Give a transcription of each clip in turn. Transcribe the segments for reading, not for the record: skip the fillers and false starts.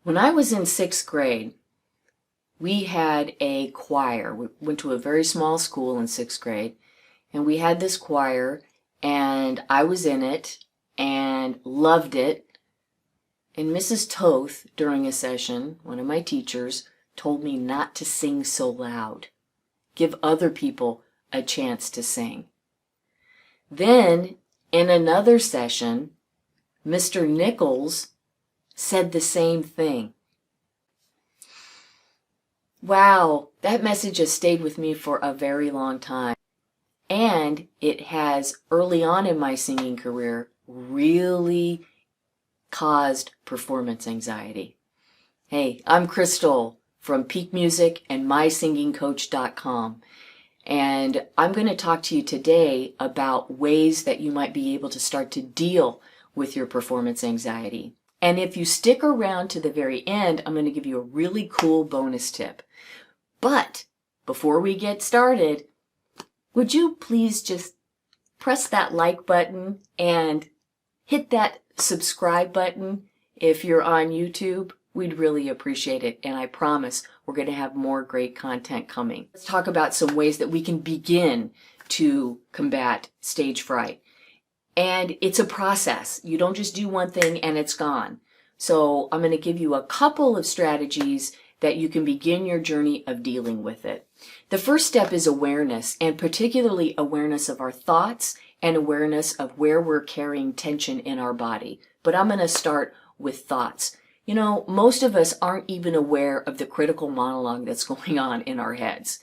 When I was in sixth grade, we had a choir. We went to a very small school in sixth grade, and we had this choir, and I was in it and loved it. And Mrs. Toth, during a session, one of my teachers, told me not to sing so loud. Give other people a chance to sing. Then, in another session, Mr. Nichols said the same thing. Wow, that message has stayed with me for a very long time. And it has, early on in my singing career, really caused performance anxiety. Hey, I'm Crystal from Peak Music and MySingingCoach.com. And I'm going to talk to you today about ways that you might be able to start to deal with your performance anxiety. And if you stick around to the very end, I'm going to give you a really cool bonus tip. But before we get started, would you please just press that like button and hit that subscribe button if you're on YouTube? We'd really appreciate it, and I promise we're going to have more great content coming. Let's talk about some ways that we can begin to combat stage fright. And it's a process. You don't just do one thing and it's gone. So I'm going to give you a couple of strategies that you can begin your journey of dealing with it. The first step is awareness, and particularly awareness of our thoughts and awareness of where we're carrying tension in our body. But I'm going to start with thoughts. You know, most of us aren't even aware of the critical monologue that's going on in our heads.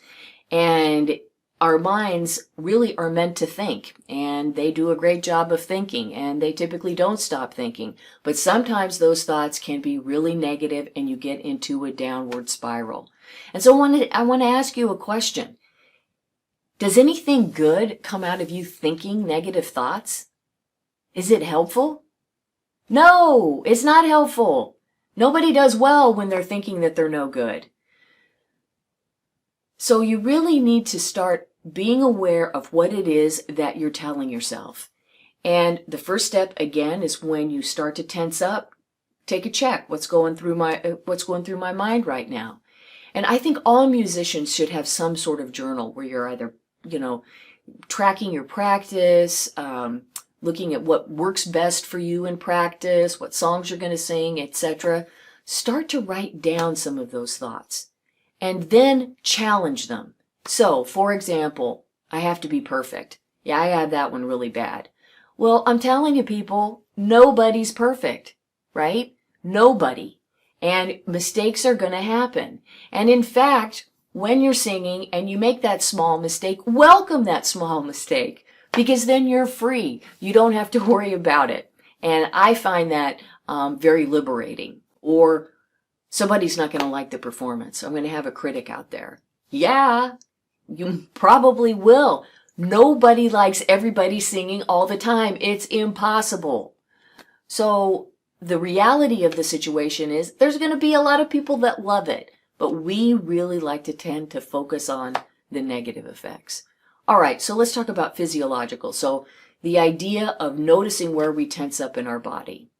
And our minds really are meant to think, and they do a great job of thinking, and they typically don't stop thinking. But sometimes those thoughts can be really negative, and you get into a downward spiral. And so I want to ask you a question. Does anything good come out of you thinking negative thoughts? Is it helpful? No, it's not helpful. Nobody does well when they're thinking that they're no good. So you really need to start being aware of what it is that you're telling yourself. And the first step, again, is when you start to tense up, take a check. What's going through my mind right now? And I think all musicians should have some sort of journal where you're either, tracking your practice, looking at what works best for you in practice, what songs you're going to sing, etc. Start to write down some of those thoughts. And then challenge them. So, for example, I have to be perfect. Yeah, I had that one really bad. Well, I'm telling you people, nobody's perfect, right? Nobody. And mistakes are going to happen. And in fact, when you're singing and you make that small mistake, welcome that small mistake, because then you're free. You don't have to worry about it. And I find that very liberating. Or somebody's not going to like the performance. I'm going to have a critic out there. Yeah, you probably will. Nobody likes everybody singing all the time. It's impossible. So the reality of the situation is there's going to be a lot of people that love it, but we really like to tend to focus on the negative effects. All right, so let's talk about physiological. So the idea of noticing where we tense up in our body.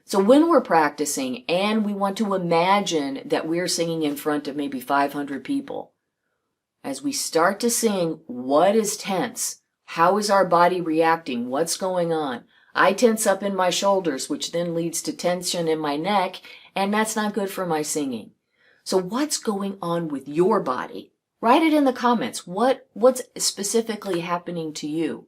So when we're practicing and we want to imagine that we're singing in front of maybe 500 people, as we start to sing, what is tense? How is our body reacting? What's going on? I tense up in my shoulders, which then leads to tension in my neck, and that's not good for my singing. So what's going on with your body? Write it in the comments. What's specifically happening to you?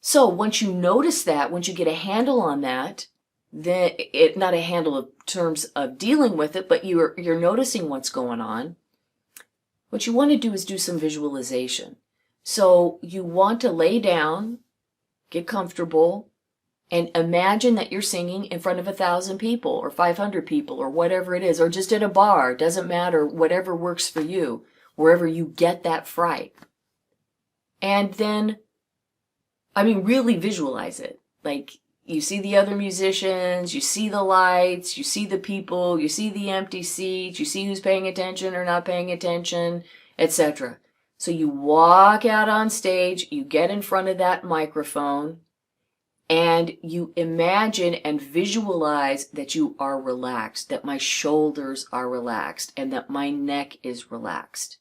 So once you notice that, once you get a handle on that, then not a handle in terms of dealing with it, but you're noticing what's going on. What you want to do is do some visualization. So you want to lay down, get comfortable, and imagine that you're singing in front of 1,000 people or 500 people or whatever it is, or just at a bar. It doesn't matter, whatever works for you, wherever you get that fright. And then, really visualize it. Like, you see the other musicians, you see the lights, you see the people, you see the empty seats, you see who's paying attention or not paying attention, etc. So you walk out on stage, you get in front of that microphone, and you imagine and visualize that you are relaxed, that my shoulders are relaxed, and that my neck is relaxed.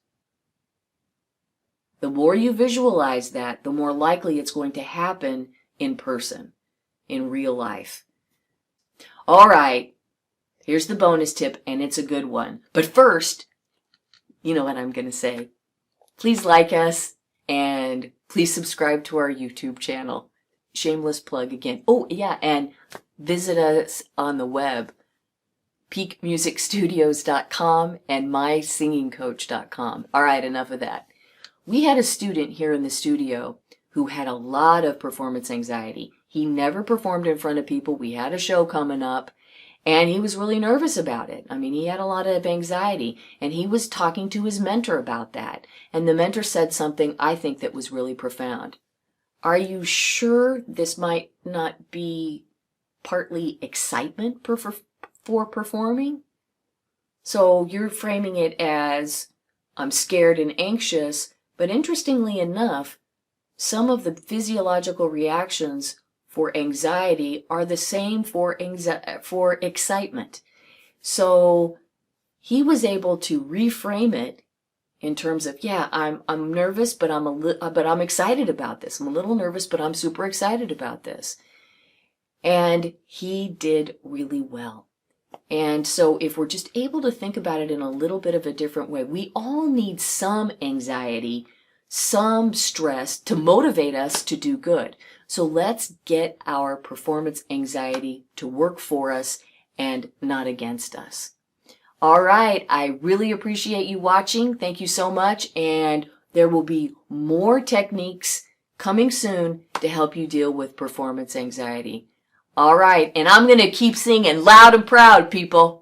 The more you visualize that, the more likely it's going to happen in person, in real life. All right, here's the bonus tip, and it's a good one. But first, you know what I'm going to say. Please like us, and please subscribe to our YouTube channel. Shameless plug again. Oh, yeah, and visit us on the web, peakmusicstudios.com and mysingingcoach.com. All right, enough of that. We had a student here in the studio who had a lot of performance anxiety. He never performed in front of people. We had a show coming up, and he was really nervous about it. I mean, he had a lot of anxiety, and he was talking to his mentor about that. And the mentor said something I think that was really profound. Are you sure this might not be partly excitement for performing? So you're framing it as, I'm scared and anxious, but interestingly enough, some of the physiological reactions for anxiety are the same for excitement. So he was able to reframe it in terms of, yeah, I'm nervous, but I'm excited about this. I'm a little nervous, but I'm super excited about this. And he did really well. And so if we're just able to think about it in a little bit of a different way, we all need some anxiety, some stress to motivate us to do good. So let's get our performance anxiety to work for us and not against us. All right, I really appreciate you watching. Thank you so much. And there will be more techniques coming soon to help you deal with performance anxiety. All right, and I'm going to keep singing loud and proud, people.